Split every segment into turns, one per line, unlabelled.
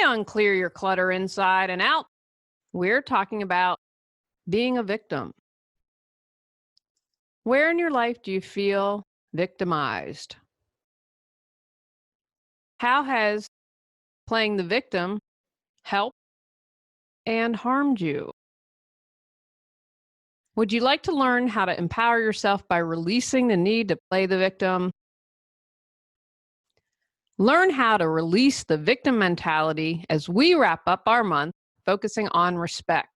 Today on Clear Your Clutter Inside and Out, we're talking about being a victim. Where in your life do you feel victimized? How has playing the victim helped and harmed you? Would you like to learn how to empower yourself by releasing the need to play the victim? Learn how to release the victim mentality as we wrap up our month focusing on respect.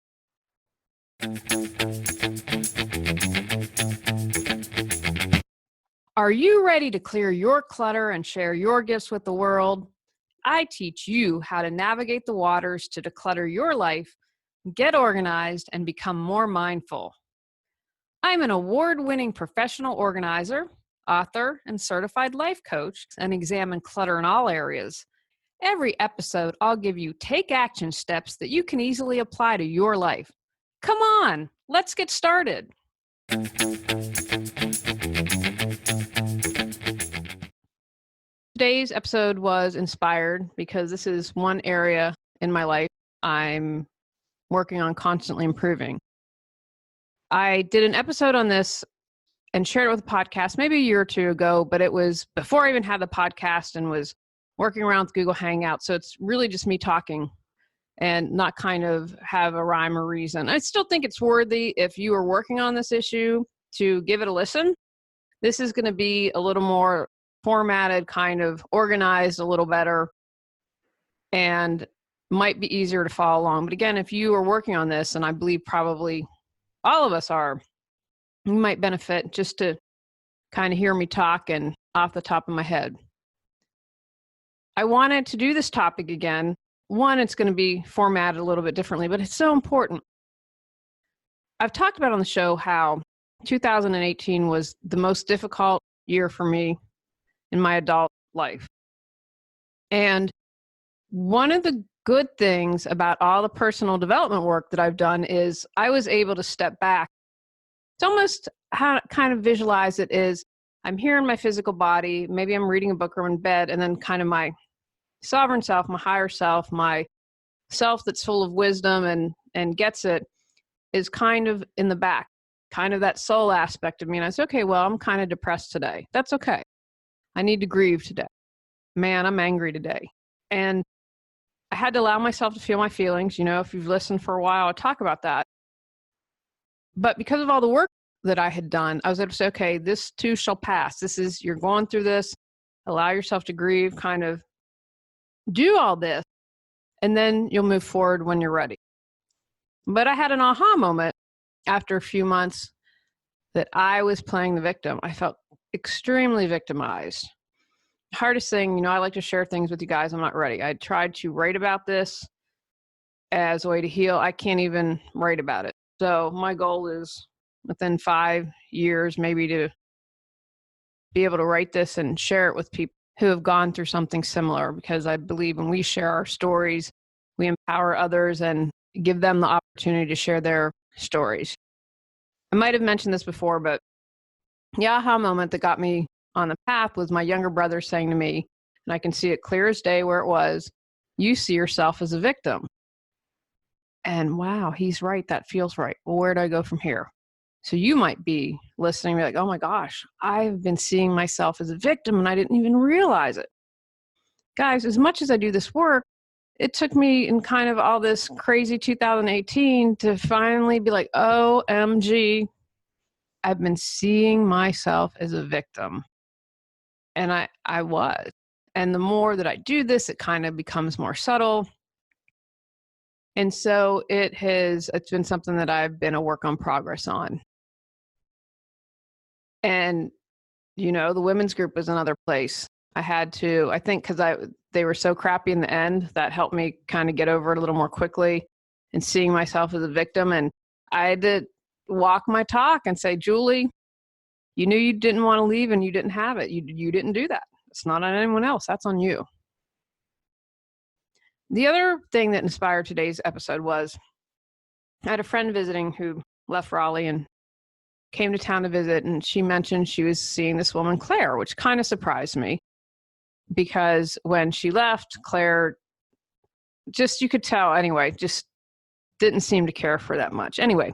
Are you ready to clear your clutter and share your gifts with the world? I teach you how to navigate the waters to declutter your life, get organized, and become more mindful. I'm an award-winning professional organizer, author, and certified life coach, and examine clutter in all areas. Every episode, I'll give you take action steps that you can easily apply to your life. Come on, let's get started. Today's episode was inspired because this is one area in my life I'm working on constantly improving. I did an episode on this and shared it with a podcast maybe a year or two ago, but it was before I even had the podcast and was working around with Google Hangouts. So it's really just me talking and not kind of have a rhyme or reason. I still think it's worthy if you are working on this issue to give it a listen. This is going to be a little more formatted, kind of organized a little better, and might be easier to follow along. But again, if you are working on this, and I believe probably all of us are, you might benefit just to kind of hear me talk and off the top of my head. I wanted to do this topic again. One, it's going to be formatted a little bit differently, but it's so important. I've talked about on the show how 2018 was the most difficult year for me in my adult life. And one of the good things about all the personal development work that I've done is I was able to step back. It's almost how to kind of visualize it is I'm here in my physical body, maybe I'm reading a book or in bed, and then kind of my sovereign self, my higher self, my self that's full of wisdom and gets it is kind of in the back, kind of that soul aspect of me. And I said, okay, well, I'm kind of depressed today. That's okay. I need to grieve today. Man, I'm angry today. And I had to allow myself to feel my feelings. You know, if you've listened for a while, I talk about that. But because of all the work that I had done, I was able to say, okay, this too shall pass. You're going through this. Allow yourself to grieve, kind of do all this, and then you'll move forward when you're ready. But I had an aha moment after a few months that I was playing the victim. I felt extremely victimized. Hardest thing, I like to share things with you guys. I'm not ready. I tried to write about this as a way to heal. I can't even write about it. So my goal is within 5 years, maybe to be able to write this and share it with people who have gone through something similar, because I believe when we share our stories, we empower others and give them the opportunity to share their stories. I might have mentioned this before, but the aha moment that got me on the path was my younger brother saying to me, and I can see it clear as day where it was, you see yourself as a victim. And wow, he's right. That feels right. Well, where do I go from here? So you might be listening and be like, oh my gosh, I've been seeing myself as a victim and I didn't even realize it. Guys, as much as I do this work, it took me in kind of all this crazy 2018 to finally be like, OMG, I've been seeing myself as a victim. And I was. And the more that I do this, it kind of becomes more subtle. And so it's been something that I've been a work on progress on. And, the women's group was another place. I had to, I think because they were so crappy in the end, that helped me kind of get over it a little more quickly and seeing myself as a victim. And I had to walk my talk and say, Julie, you knew you didn't want to leave and you didn't have it. You didn't do that. It's not on anyone else. That's on you. The other thing that inspired today's episode was I had a friend visiting who left Raleigh and came to town to visit, and she mentioned she was seeing this woman, Claire, which kind of surprised me because when she left, Claire just, you could tell anyway, just didn't seem to care for that much. Anyway,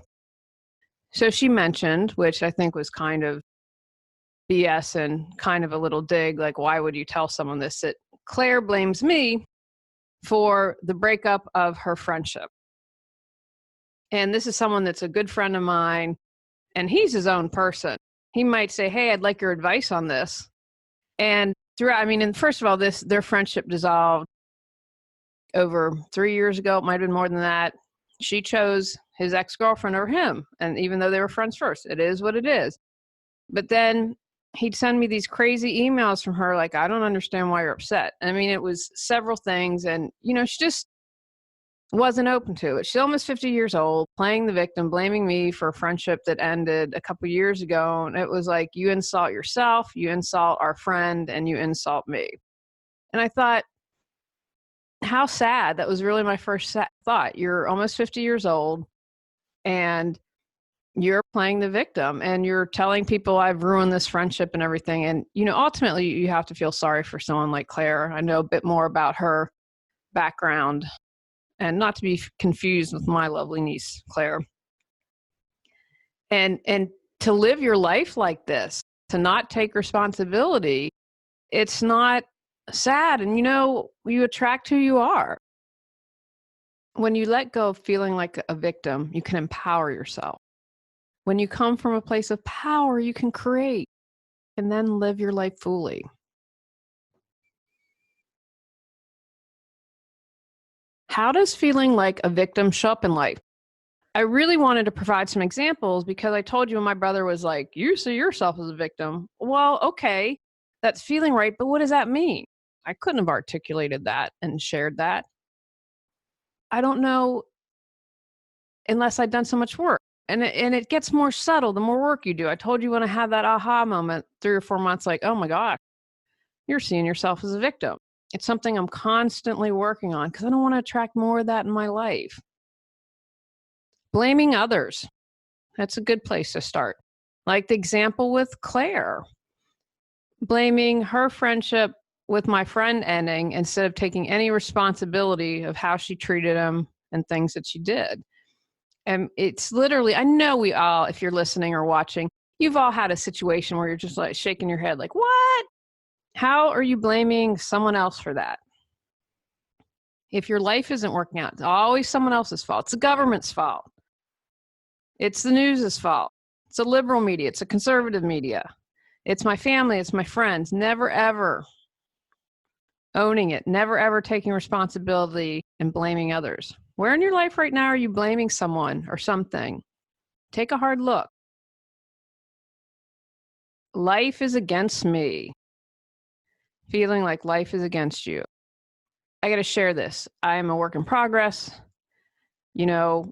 so she mentioned, which I think was kind of BS and kind of a little dig, like, why would you tell someone this? That Claire blames me for the breakup of her friendship. And this is someone that's a good friend of mine, and he's his own person. He might say, hey, I'd like your advice on this. And throughout, I mean, and first of all, their friendship dissolved over 3 years ago. It might have been more than that. She chose his ex-girlfriend over him. And even though they were friends first, it is what it is. But then he'd send me these crazy emails from her, like, I don't understand why you're upset. I mean, it was several things. And, she just wasn't open to it. She's almost 50 years old, playing the victim, blaming me for a friendship that ended a couple years ago. And it was like, you insult yourself, you insult our friend, and you insult me. And I thought, how sad. That was really my first thought. You're almost 50 years old, and you're playing the victim, and you're telling people I've ruined this friendship and everything. And, ultimately you have to feel sorry for someone like Claire. I know a bit more about her background, and not to be confused with my lovely niece, Claire. And to live your life like this, to not take responsibility, it's not sad. And, you attract who you are. When you let go of feeling like a victim, you can empower yourself. When you come from a place of power, you can create and then live your life fully. How does feeling like a victim show up in life? I really wanted to provide some examples because I told you my brother was like, you see yourself as a victim. Well, okay, that's feeling right, but what does that mean? I couldn't have articulated that and shared that. I don't know unless I'd done so much work. And it gets more subtle the more work you do. I told you when I had that aha moment 3 or 4 months, like, oh my gosh, you're seeing yourself as a victim. It's something I'm constantly working on because I don't want to attract more of that in my life. Blaming others. That's a good place to start. Like the example with Claire, blaming her friendship with my friend ending instead of taking any responsibility of how she treated him and things that she did. And it's literally, I know we all, if you're listening or watching, you've all had a situation where you're just like shaking your head like, what? How are you blaming someone else for that? If your life isn't working out, it's always someone else's fault. It's the government's fault. It's the news's fault. It's a liberal media. It's a conservative media. It's my family. It's my friends. Never, ever owning it. Never, ever taking responsibility and blaming others. Where in your life right now are you blaming someone or something? Take a hard look. Life is against me. Feeling like life is against you. I got to share this. I am a work in progress. I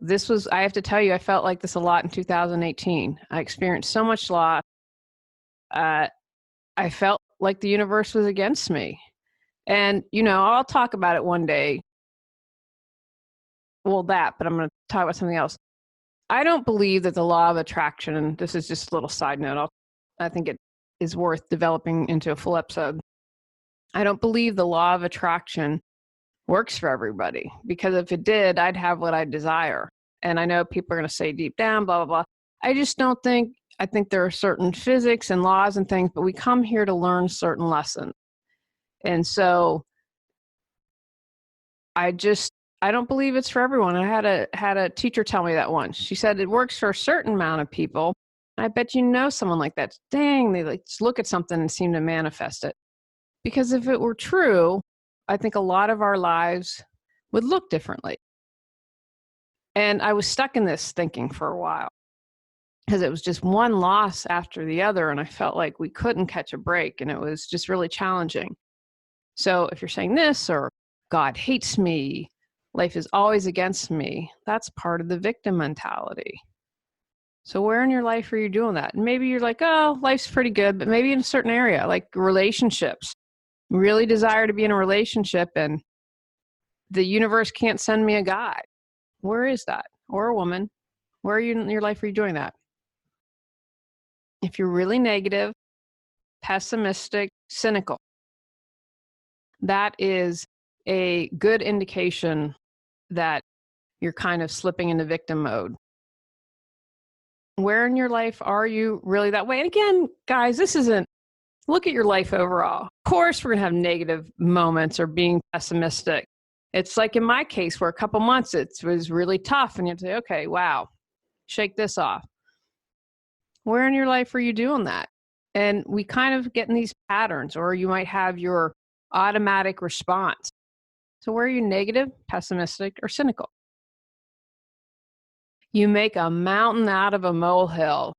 have to tell you, I felt like this a lot in 2018. I experienced so much loss. I felt like the universe was against me. And, I'll talk about it one day. Well, but I'm going to talk about something else. I don't believe that the law of attraction, and this is just a little side note, I think it is worth developing into a full episode. I don't believe the law of attraction works for everybody, because if it did, I'd have what I desire. And I know people are going to say deep down, blah, blah, blah. I just don't think, I think there are certain physics and laws and things, but we come here to learn certain lessons. And so I don't believe it's for everyone. I had a teacher tell me that once. She said it works for a certain amount of people. I bet someone like that. Dang, they just look at something and seem to manifest it. Because if it were true, I think a lot of our lives would look differently. And I was stuck in this thinking for a while because it was just one loss after the other. And I felt like we couldn't catch a break, and it was just really challenging. So if you're saying this, or God hates me, life is always against me, that's part of the victim mentality. So where in your life are you doing that? And maybe you're like, oh, life's pretty good, but maybe in a certain area, like relationships. Really desire to be in a relationship, and the universe can't send me a guy. Where is that? Or a woman? Where are you in your life? Are you doing that? If you're really negative, pessimistic, cynical, that is a good indication that you're kind of slipping into victim mode. Where in your life are you really that way? And again, guys, this isn't, look at your life overall. Of course, we're going to have negative moments or being pessimistic. It's like in my case, where a couple months it was really tough, and you have to say, okay, wow, shake this off. Where in your life are you doing that? And we kind of get in these patterns, or you might have your automatic response. So where are you negative, pessimistic, or cynical? You make a mountain out of a molehill.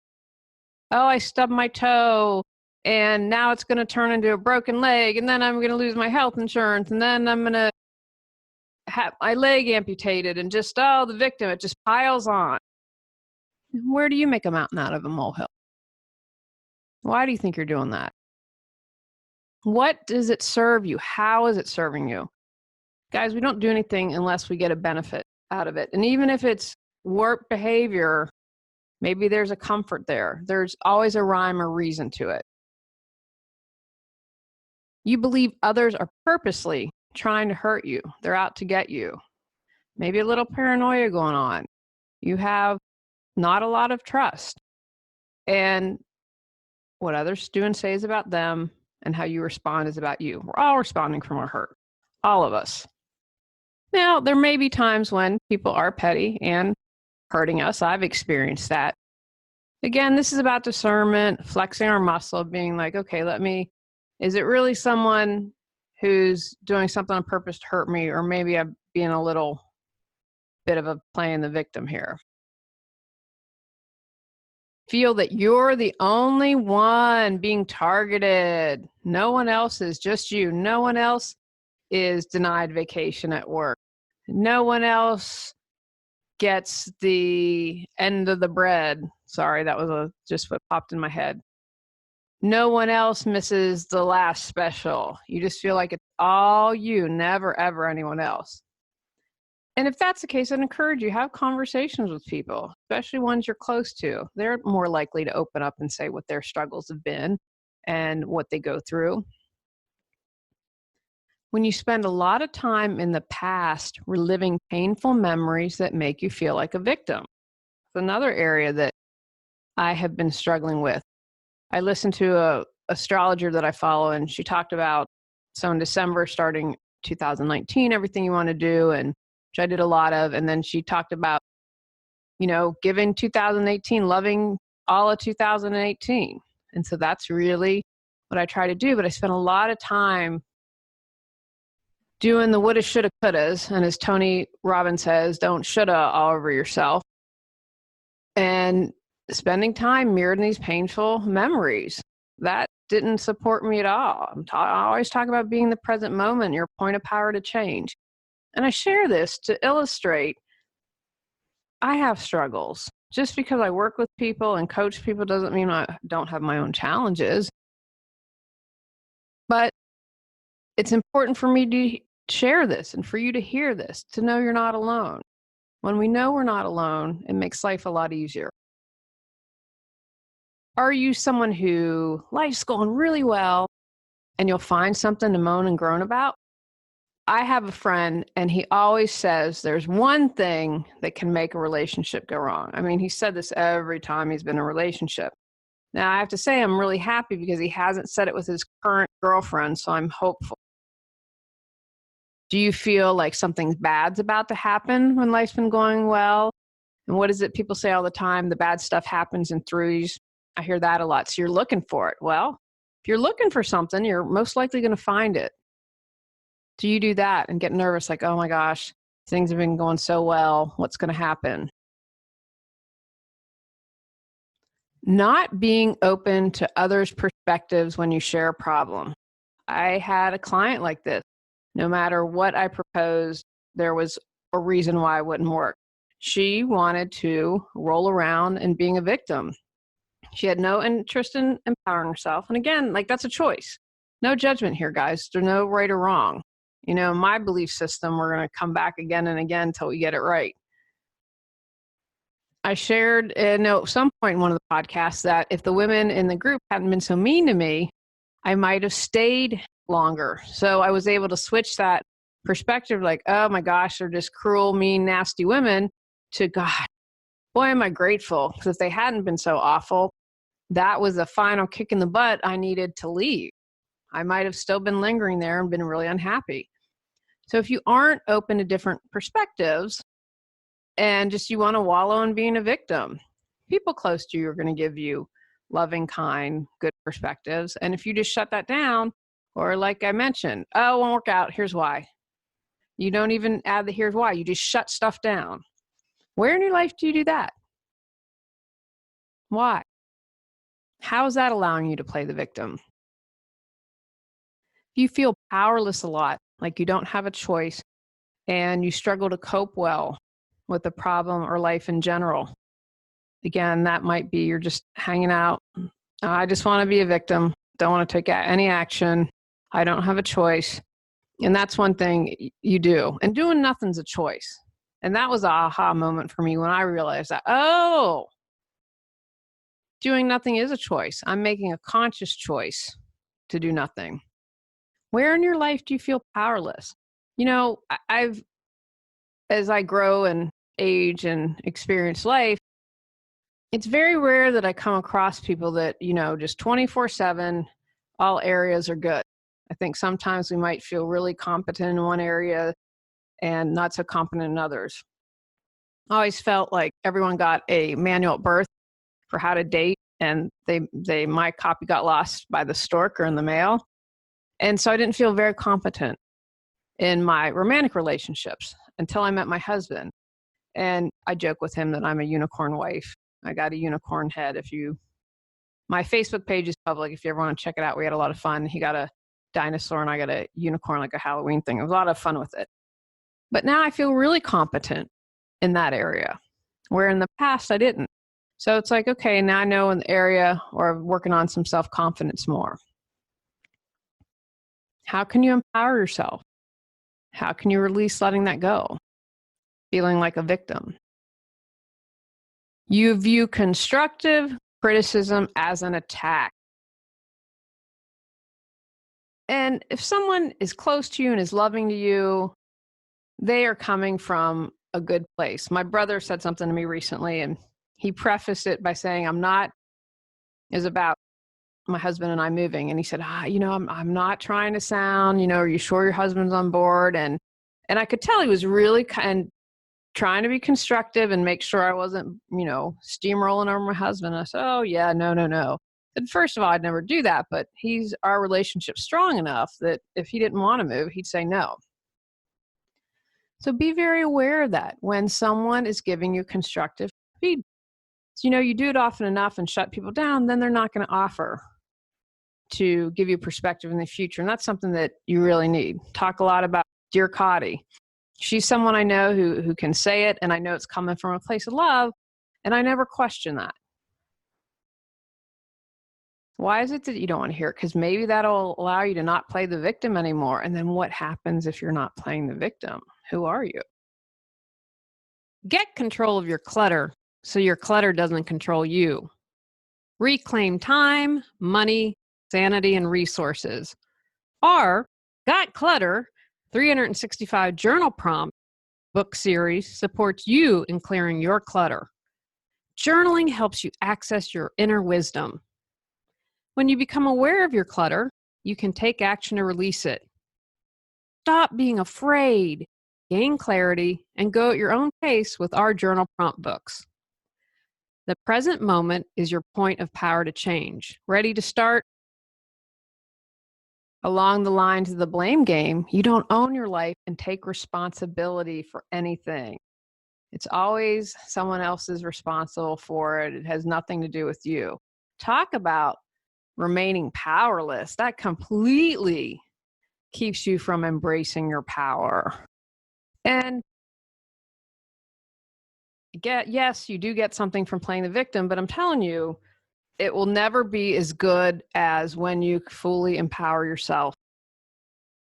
Oh, I stubbed my toe, and now it's going to turn into a broken leg, and then I'm going to lose my health insurance, and then I'm going to have my leg amputated, and just, oh, the victim, it just piles on. Where do you make a mountain out of a molehill? Why do you think you're doing that? What does it serve you? How is it serving you? Guys, we don't do anything unless we get a benefit out of it. And even if it's work behavior, maybe there's a comfort there. There's always a rhyme or reason to it. You believe others are purposely trying to hurt you. They're out to get you. Maybe a little paranoia going on. You have not a lot of trust. And what others do and say is about them, and how you respond is about you. We're all responding from our hurt. All of us. Now, there may be times when people are petty and hurting us. I've experienced that. Again, this is about discernment, flexing our muscle, being like, okay, is it really someone who's doing something on purpose to hurt me? Or maybe I'm being a little bit of a playing the victim here. Feel that you're the only one being targeted. No one else is, just you. No one else is denied vacation at work. No one else gets the end of the bread. Sorry, that was just what popped in my head. No one else misses the last special. You just feel like it's all you, never, ever anyone else. And if that's the case, I'd encourage you, have conversations with people, especially ones you're close to. They're more likely to open up and say what their struggles have been and what they go through. When you spend a lot of time in the past reliving painful memories that make you feel like a victim, it's another area that I have been struggling with. I listened to a astrologer that I follow, and she talked about, so in December, starting 2019, everything you want to do, and which I did a lot of. And then she talked about, giving 2018, loving all of 2018. And so that's really what I try to do. But I spent a lot of time doing the woulda, shoulda, couldas. And as Tony Robbins says, don't shoulda all over yourself. And spending time mirroring these painful memories. That didn't support me at all. I always talk about being the present moment, your point of power to change. And I share this to illustrate I have struggles. Just because I work with people and coach people doesn't mean I don't have my own challenges. But it's important for me to share this and for you to hear this, to know you're not alone. When we know we're not alone, it makes life a lot easier. Are you someone who life's going really well and you'll find something to moan and groan about? I have a friend, and he always says there's one thing that can make a relationship go wrong. I mean, he said this every time he's been in a relationship. Now, I have to say I'm really happy because he hasn't said it with his current girlfriend, so I'm hopeful. Do you feel like something bad's about to happen when life's been going well? And what is it people say all the time? The bad stuff happens in threes. I hear that a lot. So you're looking for it. Well, if you're looking for something, you're most likely going to find it. Do you do that and get nervous like, oh my gosh, things have been going so well. What's going to happen? Not being open to others' perspectives when you share a problem. I had a client like this. No matter what I proposed, there was a reason why it wouldn't work. She wanted to roll around and being a victim. She had no interest in empowering herself. And again, that's a choice. No judgment here, guys. There's no right or wrong. My belief system, we're going to come back again and again until we get it right. I shared at some point in one of the podcasts that if the women in the group hadn't been so mean to me, I might have stayed longer. So I was able to switch that perspective, like, oh my gosh, they're just cruel, mean, nasty women, to God, boy, am I grateful. Because if they hadn't been so awful, that was the final kick in the butt I needed to leave. I might have still been lingering there and been really unhappy. So if you aren't open to different perspectives and just you want to wallow in being a victim, people close to you are going to give you loving, kind, good perspectives. And if you just shut that down, or like I mentioned, oh, it won't work out, here's why. You don't even add the here's why. You just shut stuff down. Where in your life do you do that? Why? How is that allowing you to play the victim? If you feel powerless a lot, like you don't have a choice, and you struggle to cope well with the problem or life in general, again, that might be you're just hanging out. I just want to be a victim. Don't want to take any action. I don't have a choice. And that's one thing you do. And doing nothing's a choice. And that was an aha moment for me when I realized that, oh, doing nothing is a choice. I'm making a conscious choice to do nothing. Where in your life do you feel powerless? You know, as I grow and age and experience life, it's very rare that I come across people that, just 24/7, all areas are good. I think sometimes we might feel really competent in one area and not so competent in others. I always felt like everyone got a manual at birth for how to date, and my copy got lost by the stork or in the mail. And so I didn't feel very competent in my romantic relationships until I met my husband. And I joke with him that I'm a unicorn wife. I got a unicorn head. My Facebook page is public. If you ever want to check it out, we had a lot of fun. He got a dinosaur and I got a unicorn, like a Halloween thing. It was a lot of fun with it. But now I feel really competent in that area, where in the past I didn't. So it's like, okay, now I know in the area, or working on some self-confidence more. How can you empower yourself? How can you release letting that go? Feeling like a victim. You view constructive criticism as an attack. And if someone is close to you and is loving to you, they are coming from a good place. My brother said something to me recently, and he prefaced it by saying, is about my husband and I moving. And he said, I'm not trying to sound, are you sure your husband's on board? And I could tell he was really trying to be constructive and make sure I wasn't, steamrolling over my husband. And I said, oh yeah, no. And first of all, I'd never do that, but our relationship strong enough that if he didn't want to move, he'd say no. So be very aware of that when someone is giving you constructive feedback. So, you do it often enough and shut people down, then they're not going to offer to give you perspective in the future. And that's something that you really need. Talk a lot about Dear Cotty. She's someone I know who can say it, and I know it's coming from a place of love, and I never question that. Why is it that you don't want to hear it? Because maybe that'll allow you to not play the victim anymore. And then what happens if you're not playing the victim? Who are you? Get control of your clutter so your clutter doesn't control you. Reclaim time, money, sanity, and resources. Our Got Clutter 365 Journal Prompt book series supports you in clearing your clutter. Journaling helps you access your inner wisdom. When you become aware of your clutter, you can take action to release it. Stop being afraid, gain clarity, and go at your own pace with our journal prompt books. The present moment is your point of power to change. Ready to start? Along the lines of the blame game, you don't own your life and take responsibility for anything. It's always someone else is responsible for it. It has nothing to do with you. Talk about remaining powerless. That completely keeps you from embracing your power. And yes, you do get something from playing the victim, but I'm telling you, it will never be as good as when you fully empower yourself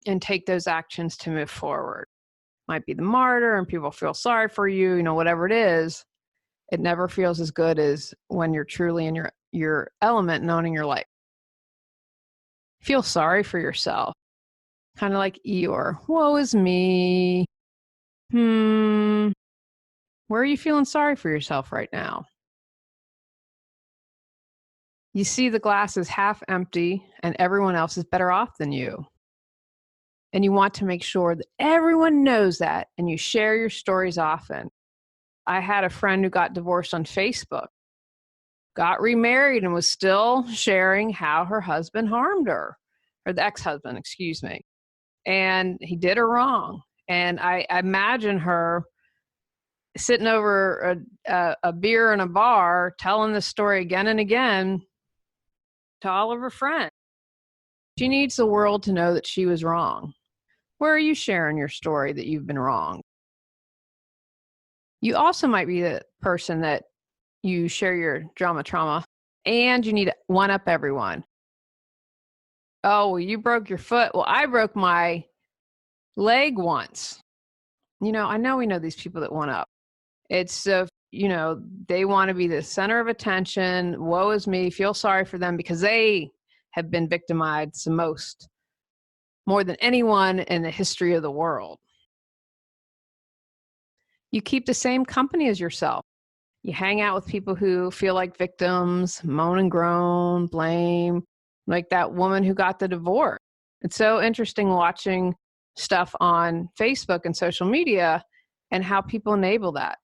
and take those actions to move forward. Might be the martyr and people feel sorry for you, whatever it is. It never feels as good as when you're truly in your element and owning your life. Feel sorry for yourself. kind of like Eeyore. Woe is me. Where are you feeling sorry for yourself right now? You see the glass is half empty and everyone else is better off than you. And you want to make sure that everyone knows that and you share your stories often. I had a friend who got divorced on Facebook, got remarried, and was still sharing how her husband harmed her, or the ex-husband, excuse me. And he did her wrong. And I imagine her sitting over a beer in a bar telling this story again and again to all of her friends. She needs the world to know that she was wrong. Where are you sharing your story that you've been wrong? You also might be the person that you share your trauma, and you need to one up everyone. Oh, well, you broke your foot. Well, I broke my leg once. I know we know these people that one up. It's, they want to be the center of attention. Woe is me. Feel sorry for them because they have been victimized more than anyone in the history of the world. You keep the same company as yourself. You hang out with people who feel like victims, moan and groan, blame, like that woman who got the divorce. It's so interesting watching stuff on Facebook and social media and how people enable that.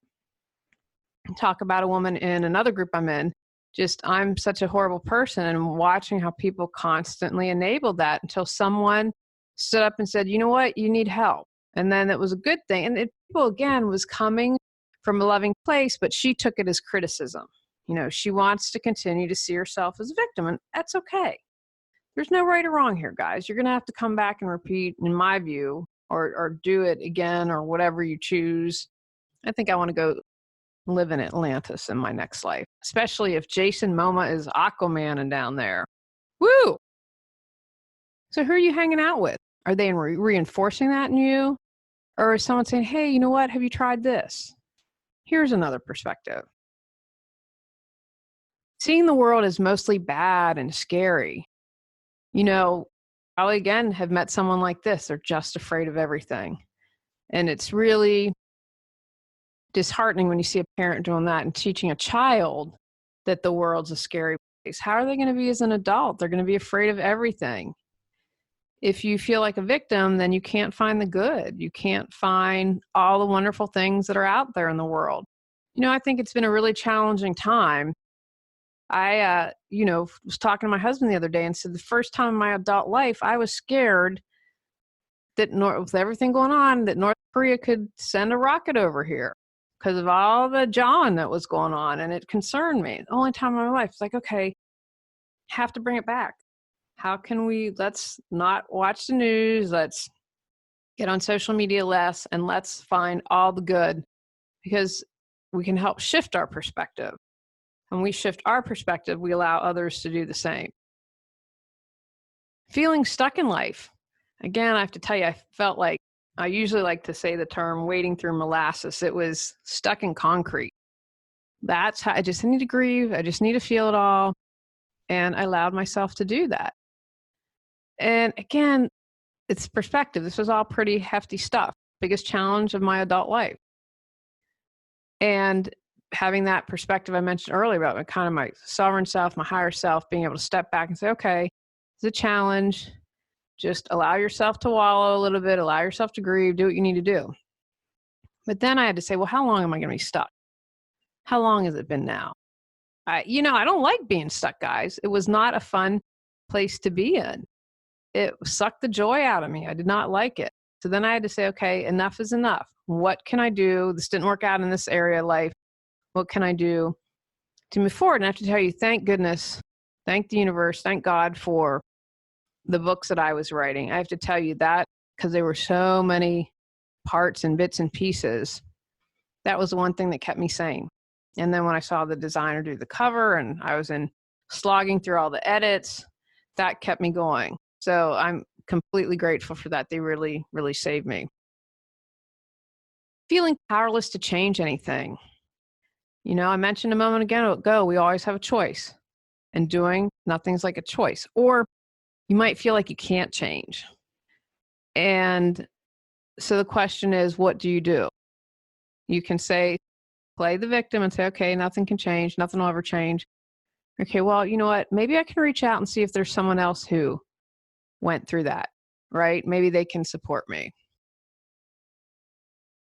Talk about a woman in another group I'm in, I'm such a horrible person, and watching how people constantly enable that until someone stood up and said, you know what, you need help. And then it was a good thing. And people, again, was coming from a loving place, but she took it as criticism. She wants to continue to see herself as a victim, and that's okay. There's no right or wrong here, guys. You're going to have to come back and repeat, in my view, or do it again, or whatever you choose. I think I want to go live in Atlantis in my next life, especially if Jason Momoa is Aquaman and down there. Woo! So who are you hanging out with? Are they reinforcing that in you? Or is someone saying, hey, you know what? Have you tried this? Here's another perspective. Seeing the world as mostly bad and scary. Probably again have met someone like this. They're just afraid of everything. And it's really disheartening when you see a parent doing that and teaching a child that the world's a scary place. How are they going to be as an adult? They're going to be afraid of everything. If you feel like a victim, then you can't find the good. You can't find all the wonderful things that are out there in the world. I think it's been a really challenging time. I, was talking to my husband the other day and said the first time in my adult life, I was scared that with everything going on, that North Korea could send a rocket over here because of all the jawing that was going on. And it concerned me. The only time in my life, it's like, okay, have to bring it back. How can let's not watch the news. Let's get on social media less, and let's find all the good, because we can help shift our perspective. When we shift our perspective, we allow others to do the same. Feeling stuck in life. Again, I have to tell you, I felt like, I usually like to say the term wading through molasses. It was stuck in concrete. That's how I just need to grieve. I just need to feel it all. And I allowed myself to do that. And again, it's perspective. This was all pretty hefty stuff. Biggest challenge of my adult life. And having that perspective I mentioned earlier about my sovereign self, my higher self, being able to step back and say, okay, it's a challenge. Just allow yourself to wallow a little bit, allow yourself to grieve, do what you need to do. But then I had to say, well, how long am I going to be stuck? How long has it been now? I don't like being stuck, guys. It was not a fun place to be in. It sucked the joy out of me. I did not like it. So then I had to say, okay, enough is enough. What can I do? This didn't work out in this area of life. What can I do to move forward? And I have to tell you, thank goodness, thank the universe, thank God for the books that I was writing. I have to tell you that, because there were so many parts and bits and pieces. That was the one thing that kept me sane. And then when I saw the designer do the cover and I was slogging through all the edits, that kept me going. So I'm completely grateful for that. They really, really saved me. Feeling powerless to change anything. I mentioned a moment ago, we always have a choice, and doing nothing's like a choice. Or you might feel like you can't change. And so the question is, what do? You can say, play the victim and say, okay, nothing can change. Nothing will ever change. Okay, well, you know what? Maybe I can reach out and see if there's someone else who went through that, right? Maybe they can support me.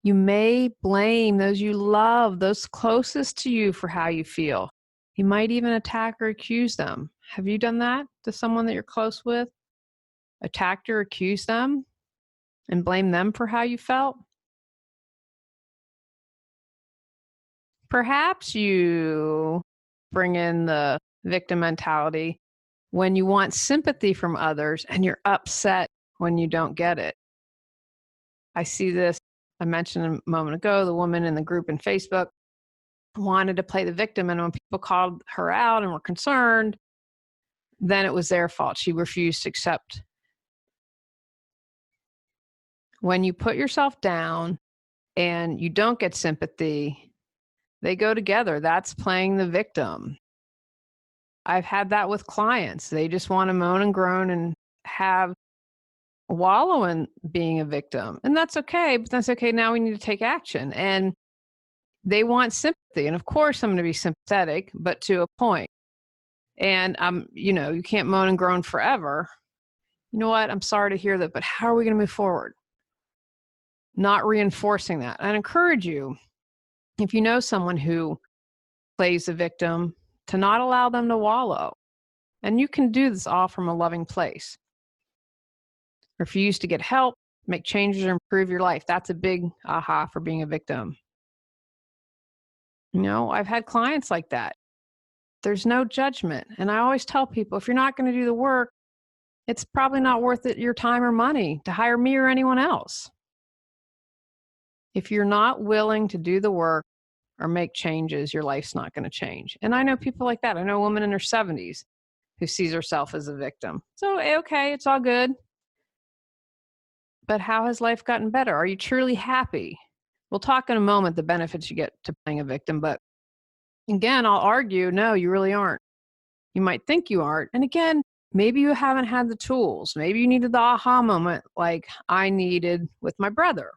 You may blame those you love, those closest to you for how you feel. You might even attack or accuse them. Have you done that to someone that you're close with? Attacked or accused them and blame them for how you felt? Perhaps you bring in the victim mentality when you want sympathy from others and you're upset when you don't get it. I see this, I mentioned a moment ago, the woman in the group in Facebook wanted to play the victim. And when people called her out and were concerned, then it was their fault. She refused to accept. When you put yourself down and you don't get sympathy, they go together. That's playing the victim. I've had that with clients. They just want to moan and groan and have wallow in being a victim. And that's okay, but that's okay. Now we need to take action. And they want sympathy. And of course, I'm going to be sympathetic, but to a point. And you can't moan and groan forever. You know what? I'm sorry to hear that, but how are we going to move forward? Not reinforcing that. I encourage you, if you know someone who plays the victim, to not allow them to wallow. And you can do this all from a loving place. Refuse to get help, make changes, or improve your life. That's a big aha for being a victim. I've had clients like that. There's no judgment. And I always tell people, if you're not going to do the work, it's probably not worth it, your time or money, to hire me or anyone else. If you're not willing to do the work or make changes, your life's not going to change. And I know people like that. I know a woman in her 70s who sees herself as a victim. So, okay, it's all good. But how has life gotten better? Are you truly happy? We'll talk in a moment the benefits you get to playing a victim. But again, I'll argue, no, you really aren't. You might think you aren't. And again, maybe you haven't had the tools. Maybe you needed the aha moment like I needed with my brother.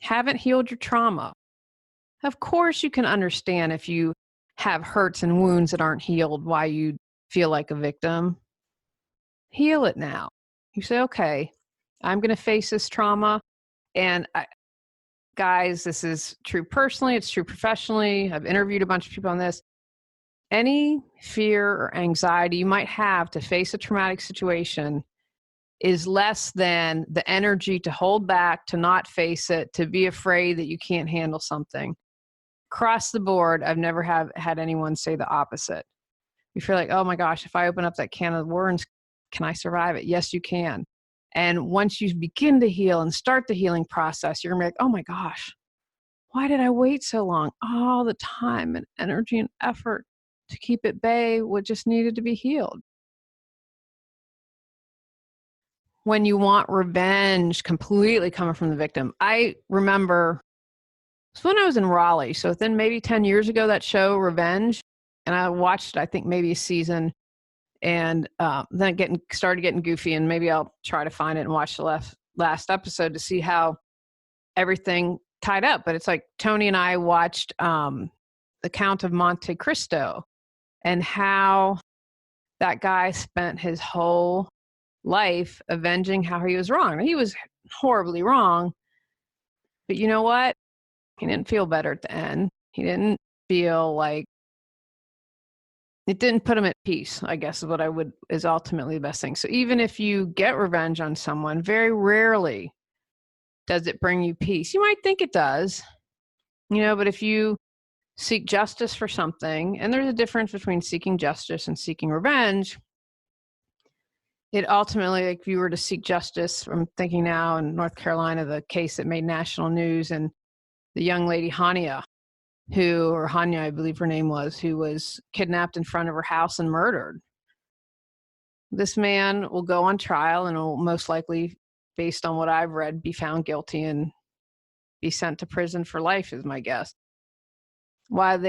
Haven't healed your trauma. Of course, you can understand if you have hurts and wounds that aren't healed, why you feel like a victim. Heal it now. You say, okay, I'm going to face this trauma. And guys, this is true personally. It's true professionally. I've interviewed a bunch of people on this. Any fear or anxiety you might have to face a traumatic situation is less than the energy to hold back, to not face it, to be afraid that you can't handle something. Across the board, I've never had anyone say the opposite. You feel like, oh my gosh, if I open up that can of worms, can I survive it? Yes, you can. And once you begin to heal and start the healing process, you're going to be like, oh my gosh, why did I wait so long? All the time and energy and effort to keep at bay what just needed to be healed. When you want revenge completely coming from the victim. I remember it was when I was in Raleigh. So then maybe 10 years ago, that show Revenge, and I watched, I think maybe a season, and then started getting goofy, and maybe I'll try to find it and watch the last episode to see how everything tied up. But it's like Tony and I watched The Count of Monte Cristo and how that guy spent his whole life avenging how he was wrong. He was horribly wrong, but you know what? He didn't feel better at the end. He didn't feel like it didn't put him at peace, I guess is ultimately the best thing. So even if you get revenge on someone, very rarely does it bring you peace. You might think it does, but if you seek justice for something, and there's a difference between seeking justice and seeking revenge, it ultimately, like if you were to seek justice, I'm thinking now in North Carolina, the case that made national news, and the young lady Hania, I believe her name was, who was kidnapped in front of her house and murdered. This man will go on trial and will most likely, based on what I've read, be found guilty and be sent to prison for life, is my guess. While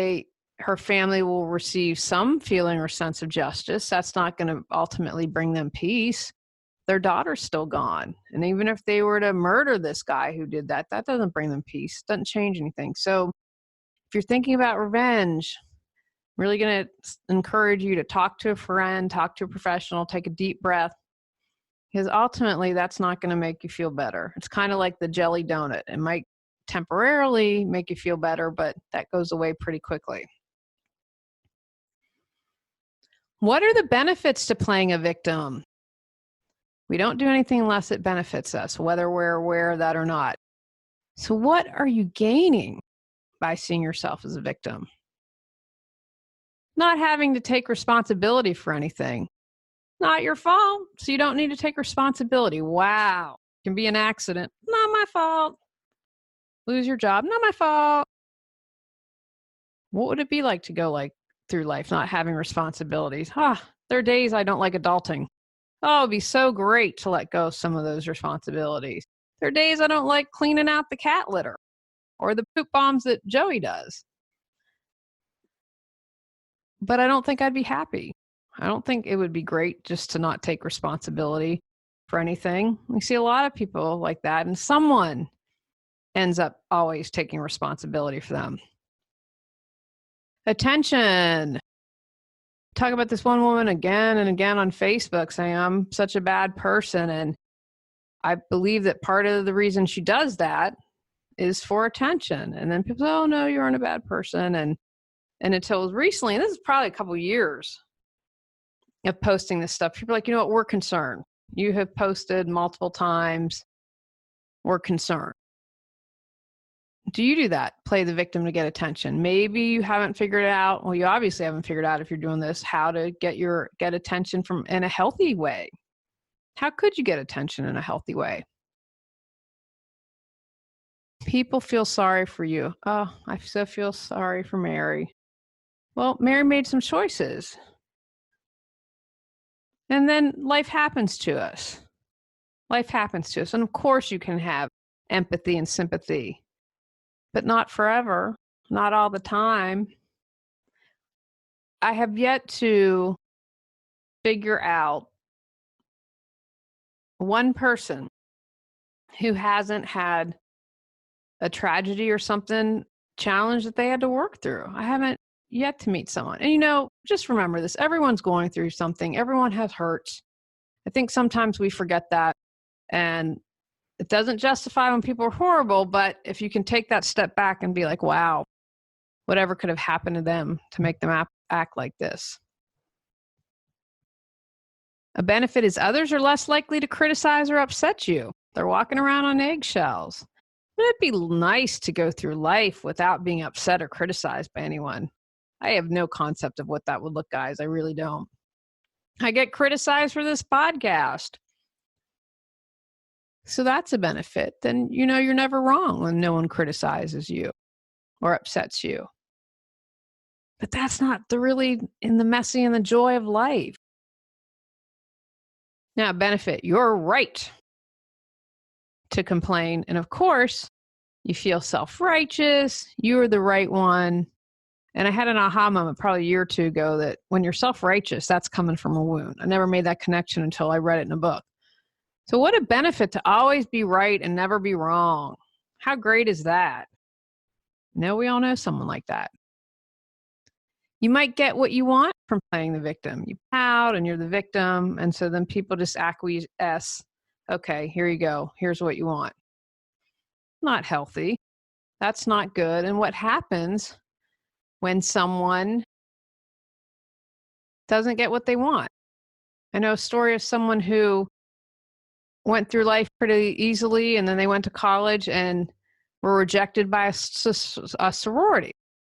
her family will receive some feeling or sense of justice, that's not going to ultimately bring them peace. their daughter's still gone. And even if they were to murder this guy who did that, that doesn't bring them peace, doesn't change anything. So if you're thinking about revenge, I'm really going to encourage you to talk to a friend, talk to a professional, take a deep breath, because ultimately that's not going to make you feel better. It's kind of like the jelly donut. It might temporarily make you feel better, but that goes away pretty quickly. What are the benefits to playing a victim? We don't do anything unless it benefits us, whether we're aware of that or not. So what are you gaining by seeing yourself as a victim? Not having to take responsibility for anything. Not your fault, so you don't need to take responsibility. Wow. It can be an accident. Not my fault. Lose your job. Not my fault. What would it be like to go through life not having responsibilities? There are days I don't like adulting. Oh, it'd be so great to let go of some of those responsibilities. There are days I don't like cleaning out the cat litter or the poop bombs that Joey does. But I don't think I'd be happy. I don't think it would be great just to not take responsibility for anything. We see a lot of people like that, and someone ends up always taking responsibility for them. Attention. Talk about this one woman again and again on Facebook saying, I'm such a bad person. And I believe that part of the reason she does that is for attention. And then people say, oh, no, you aren't a bad person. And until recently, and this is probably a couple of years of posting this stuff, people are like, you know what, we're concerned. You have posted multiple times. We're concerned. Do you do that? Play the victim to get attention? Maybe you haven't figured it out. Well, you obviously haven't figured out if you're doing this, how to get attention in a healthy way. How could you get attention in a healthy way? People feel sorry for you. Oh, I so feel sorry for Mary. Well, Mary made some choices. And then life happens to us. Life happens to us. And of course you can have empathy and sympathy, but not forever, not all the time. I have yet to figure out one person who hasn't had a tragedy or something challenge that they had to work through. I haven't yet to meet someone. And just remember this, everyone's going through something. Everyone has hurts. I think sometimes we forget that, and it doesn't justify when people are horrible, but if you can take that step back and be like, wow, whatever could have happened to them to make them act like this. A benefit is others are less likely to criticize or upset you. They're walking around on eggshells. Wouldn't it be nice to go through life without being upset or criticized by anyone? I have no concept of what that would look, guys. I really don't. I get criticized for this podcast. So that's a benefit. Then you're never wrong when no one criticizes you or upsets you. But that's not really in the messy and the joy of life. Now, benefit, you're right to complain. And of course, you feel self-righteous. You're the right one. And I had an aha moment probably a year or two ago that when you're self-righteous, that's coming from a wound. I never made that connection until I read it in a book. So what a benefit to always be right and never be wrong. How great is that? No, we all know someone like that. You might get what you want from playing the victim. You pout and you're the victim. And so then people just acquiesce. Okay, here you go. Here's what you want. Not healthy. That's not good. And what happens when someone doesn't get what they want? I know a story of someone who went through life pretty easily, and then they went to college and were rejected by a sorority.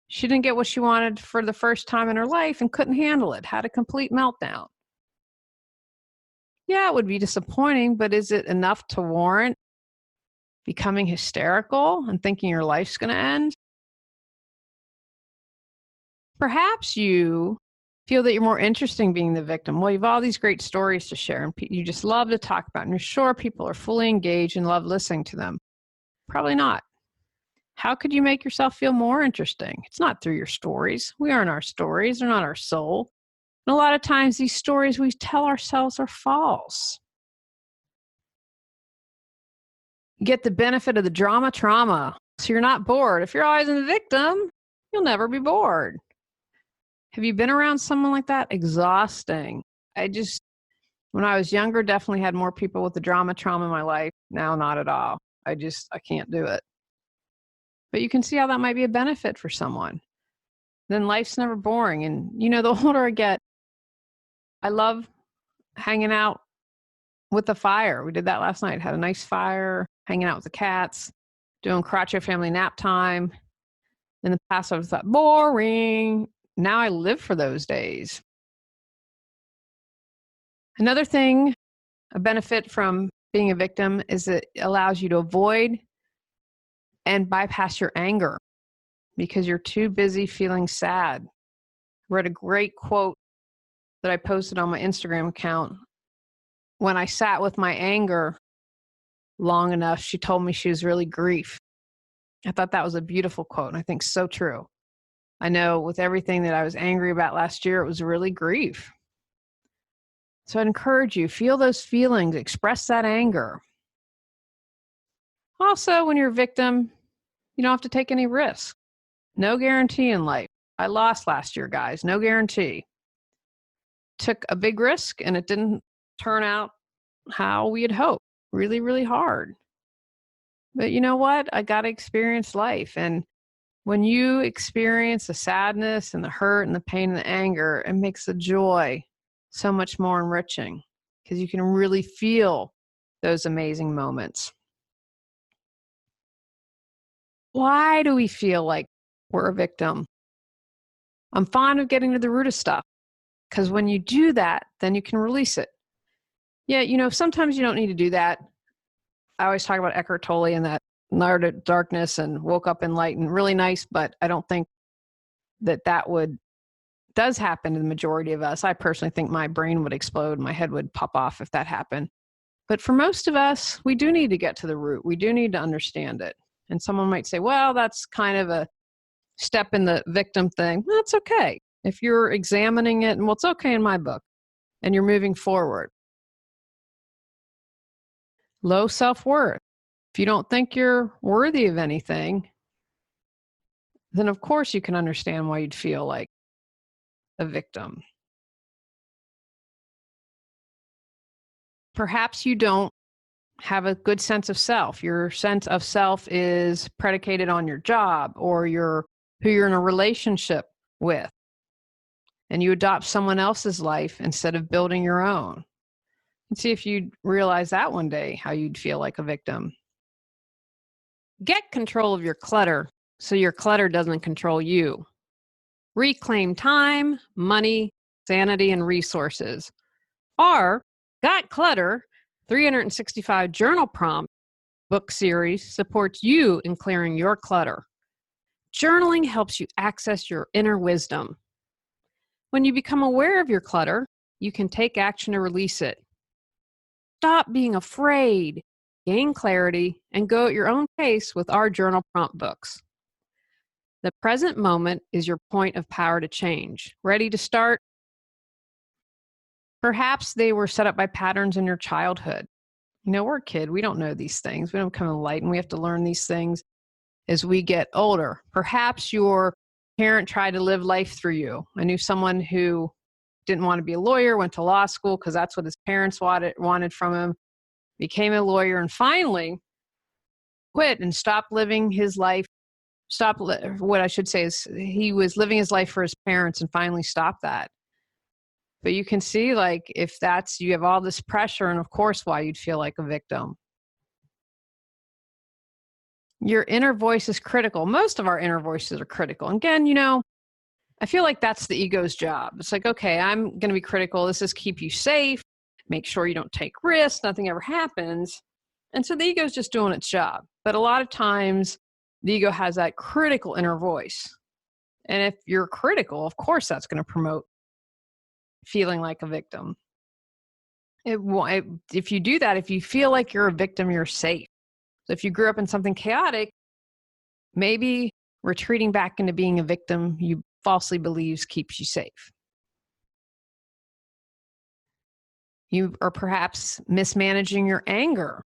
She didn't get what she wanted for the first time in her life and couldn't handle it, had a complete meltdown. Yeah, it would be disappointing, but is it enough to warrant becoming hysterical and thinking your life's going to end? Perhaps you feel that you're more interesting being the victim. Well, you have all these great stories to share and you just love to talk about, and you're sure people are fully engaged and love listening to them. Probably not. How could you make yourself feel more interesting? It's not through your stories. We aren't our stories. They're not our soul. And a lot of times these stories we tell ourselves are false. get the benefit of the drama trauma. So you're not bored. If you're always a victim, you'll never be bored. Have you been around someone like that? Exhausting. When I was younger, definitely had more people with the drama trauma in my life. Now, not at all. I can't do it. But you can see how that might be a benefit for someone. Then life's never boring. And, the older I get, I love hanging out with the fire. We did that last night. Had a nice fire, hanging out with the cats, doing Coraccio family nap time. In the past, I was thought, boring. Now I live for those days. Another thing, a benefit from being a victim is it allows you to avoid and bypass your anger because you're too busy feeling sad. I read a great quote that I posted on my Instagram account. When I sat with my anger long enough, she told me she was really grief. I thought that was a beautiful quote, and I think so true. I know with everything that I was angry about last year, it was really grief. So I'd encourage you, feel those feelings, express that anger. Also, when you're a victim, you don't have to take any risk. No guarantee in life. I lost last year, guys. No guarantee. Took a big risk and it didn't turn out how we had hoped. Really, really hard. But you know what? I got to experience life. And when you experience the sadness and the hurt and the pain and the anger, it makes the joy so much more enriching because you can really feel those amazing moments. Why do we feel like we're a victim? I'm fond of getting to the root of stuff because when you do that, then you can release it. Yeah, sometimes you don't need to do that. I always talk about Eckhart Tolle and that darkness and woke up enlightened. Really nice, but I don't think that does happen to the majority of us. I personally think my brain would explode, my head would pop off if that happened. But for most of us, we do need to get to the root. We do need to understand it. And someone might say, well, that's kind of a step in the victim thing. That's okay. If you're examining it, and it's okay in my book, and you're moving forward. Low self-worth. If you don't think you're worthy of anything, then of course you can understand why you'd feel like a victim. Perhaps you don't have a good sense of self. Your sense of self is predicated on your job or who you're in a relationship with. And you adopt someone else's life instead of building your own. And see if you'd realize that one day, how you'd feel like a victim. Get control of your clutter so your clutter doesn't control you. Reclaim time, money, sanity, and resources. Our Got Clutter 365 Journal Prompt book series supports you in clearing your clutter. Journaling helps you access your inner wisdom. When you become aware of your clutter, you can take action to release it. Stop being afraid, gain clarity, and go at your own pace with our journal prompt books. The present moment is your point of power to change. Ready to start? Perhaps they were set up by patterns in your childhood. We're a kid. We don't know these things. We don't come enlightened. We have to learn these things as we get older. Perhaps your parent tried to live life through you. I knew someone who didn't want to be a lawyer, went to law school because that's what his parents wanted from him, became a lawyer, and finally quit and stopped living his life. What I should say is he was living his life for his parents and finally stopped that. But you can see, if you have all this pressure, and of course, why you'd feel like a victim. Your inner voice is critical. Most of our inner voices are critical. Again, I feel like that's the ego's job. It's like, okay, I'm going to be critical. This is keep you safe, make sure you don't take risks, nothing ever happens. And so the ego's just doing its job. But a lot of times, the ego has that critical inner voice. And if you're critical, of course, that's going to promote feeling like a victim. If you do that, if you feel like you're a victim, you're safe. So if you grew up in something chaotic, maybe retreating back into being a victim you falsely believes keeps you safe. You are perhaps mismanaging your anger.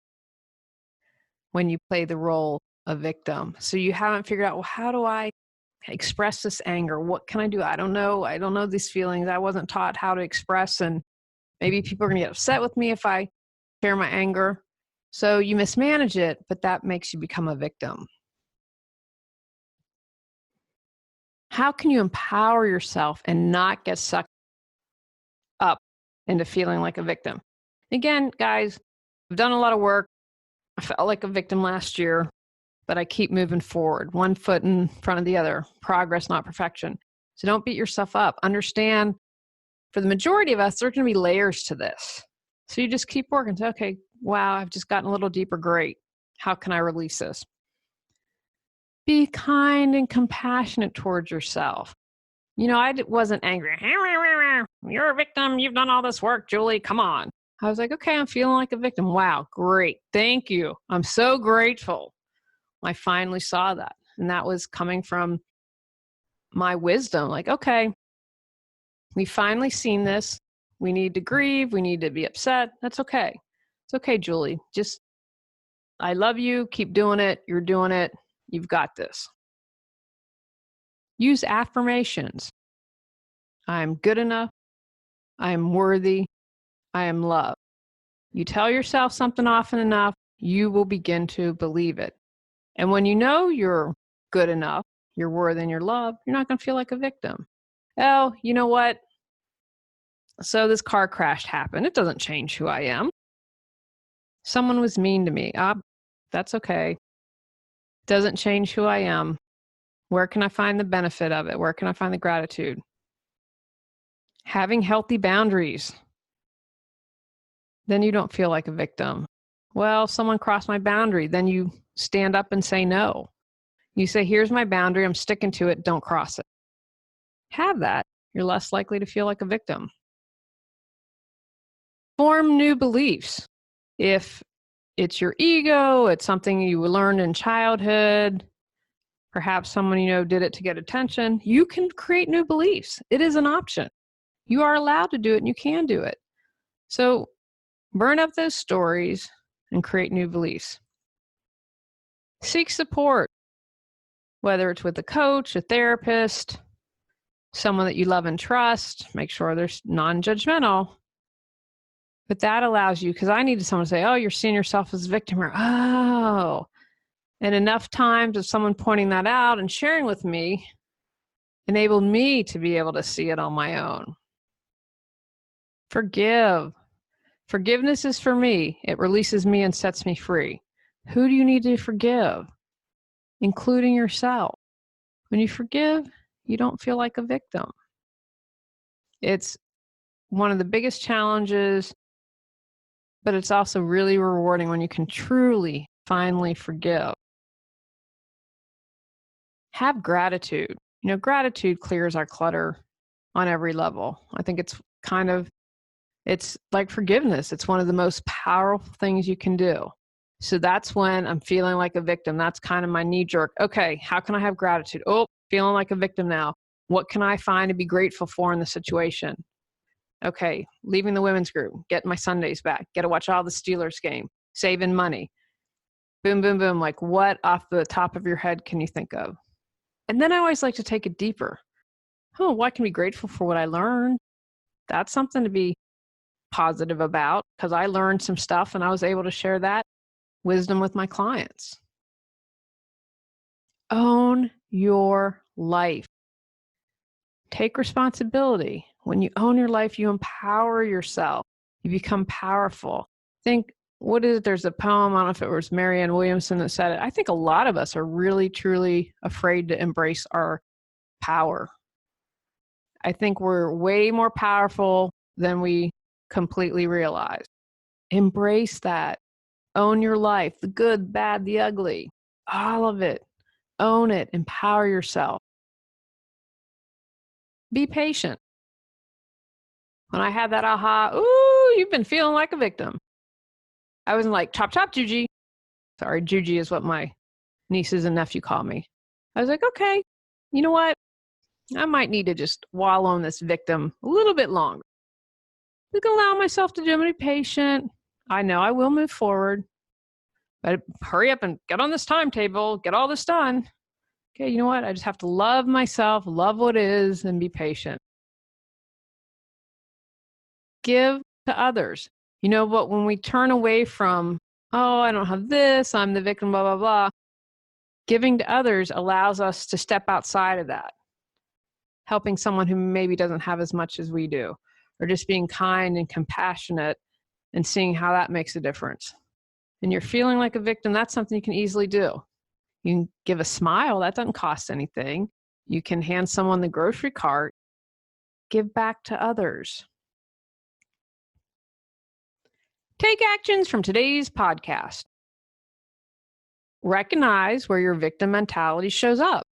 when you play the role of victim. So you haven't figured out, well, how do I express this anger? What can I do? I don't know. I don't know these feelings. I wasn't taught how to express, and maybe people are going to get upset with me if I share my anger. So you mismanage it, but that makes you become a victim. How can you empower yourself and not get sucked up into feeling like a victim? Again, guys, I've done a lot of work. I felt like a victim last year, but I keep moving forward, one foot in front of the other. Progress, not perfection. So don't beat yourself up. Understand, for the majority of us, there are going to be layers to this. So you just keep working. Say, okay, wow, I've just gotten a little deeper. Great. How can I release this? Be kind and compassionate towards yourself. I wasn't angry. You're a victim. You've done all this work, Julie. Come on. I was like, okay, I'm feeling like a victim. Wow, great. Thank you. I'm so grateful. I finally saw that. And that was coming from my wisdom. Like, okay, we finally seen this. We need to grieve. We need to be upset. That's okay. It's okay, Julie. Just, I love you. Keep doing it. You're doing it. You've got this. Use affirmations. I am good enough. I am worthy. I am loved. You tell yourself something often enough, you will begin to believe it. And when you know you're good enough, you're worthy and you're loved, you're not going to feel like a victim. Oh, you know what? So this car crash happened. It doesn't change who I am. Someone was mean to me. That's okay. Doesn't change who I am. Where can I find the benefit of it? Where can I find the gratitude? Having healthy boundaries. Then you don't feel like a victim. Well, someone crossed my boundary. Then you stand up and say no. You say, here's my boundary. I'm sticking to it. Don't cross it. Have that. You're less likely to feel like a victim. Form new beliefs. If it's your ego, it's something you learned in childhood, perhaps someone did it to get attention, you can create new beliefs. It is an option. You are allowed to do it and you can do it. So burn up those stories and create new beliefs. Seek support, whether it's with a coach, a therapist, someone that you love and trust. Make sure they're non-judgmental. But that allows you, because I needed someone to say, oh, you're seeing yourself as a victim, or oh. And enough times of someone pointing that out and sharing with me enabled me to be able to see it on my own. Forgive. Forgiveness is for me. It releases me and sets me free. Who do you need to forgive? Including yourself. When you forgive, you don't feel like a victim. It's one of the biggest challenges, but it's also really rewarding when you can truly, finally forgive. Have gratitude. Gratitude clears our clutter on every level. I think it's like forgiveness. It's one of the most powerful things you can do. So that's when I'm feeling like a victim. That's kind of my knee jerk. Okay, how can I have gratitude? Oh, feeling like a victim now. What can I find to be grateful for in the situation? Okay, leaving the women's group, getting my Sundays back, get to watch all the Steelers game, saving money. Boom, boom, boom. Like, what off the top of your head can you think of? And then I always like to take it deeper. Oh, well, I can be grateful for what I learned. That's something to be positive about, because I learned some stuff and I was able to share that wisdom with my clients. Own your life. Take responsibility. When you own your life, you empower yourself. You become powerful. Think, what is it? There's a poem, I don't know if it was Marianne Williamson that said it. I think a lot of us are really, truly afraid to embrace our power. I think we're way more powerful than we completely realize. Embrace that. Own your life, the good, bad, the ugly, all of it. Own it. Empower yourself. Be patient. When I had that aha, ooh, you've been feeling like a victim. I wasn't like, chop, chop, Juji. Sorry, Juji is what my nieces and nephew call me. I was like, okay, you know what? I might need to just wallow in this victim a little bit longer. I can allow myself to be patient. I know I will move forward. But hurry up and get on this timetable, get all this done. Okay, you know what? I just have to love myself, love what is, and be patient. Give to others. But when we turn away from, oh, I don't have this, I'm the victim, blah, blah, blah, giving to others allows us to step outside of that, helping someone who maybe doesn't have as much as we do, or just being kind and compassionate and seeing how that makes a difference. And you're feeling like a victim, that's something you can easily do. You can give a smile, that doesn't cost anything. You can hand someone the grocery cart. Give back to others. Take actions from today's podcast. Recognize where your victim mentality shows up.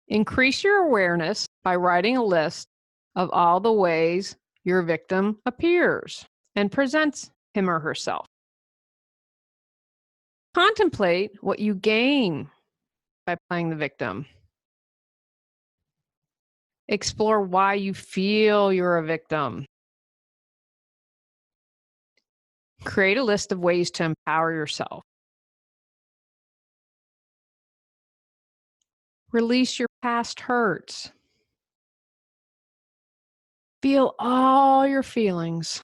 Increase your awareness by writing a list of all the ways your victim appears and presents him or herself. Contemplate what you gain by playing the victim. Explore why you feel you're a victim. Create a list of ways to empower yourself. Release your past hurts. Feel all your feelings.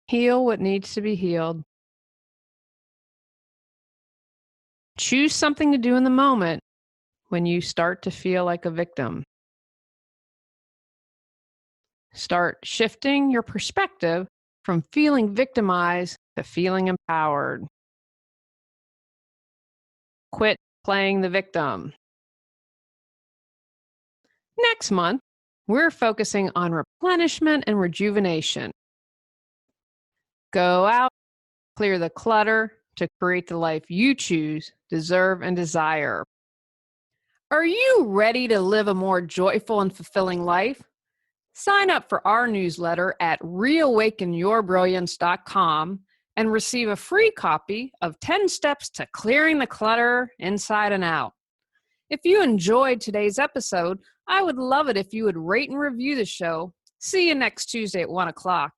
Heal what needs to be healed. Choose something to do in the moment when you start to feel like a victim. Start shifting your perspective from feeling victimized to feeling empowered. Quit playing the victim. Next month, we're focusing on replenishment and rejuvenation. Go out, clear the clutter to create the life you choose, deserve, and desire. Are you ready to live a more joyful and fulfilling life? Sign up for our newsletter at reawakenyourbrilliance.com and receive a free copy of 10 Steps to Clearing the Clutter Inside and Out. If you enjoyed today's episode, I would love it if you would rate and review the show. See you next Tuesday at 1 o'clock.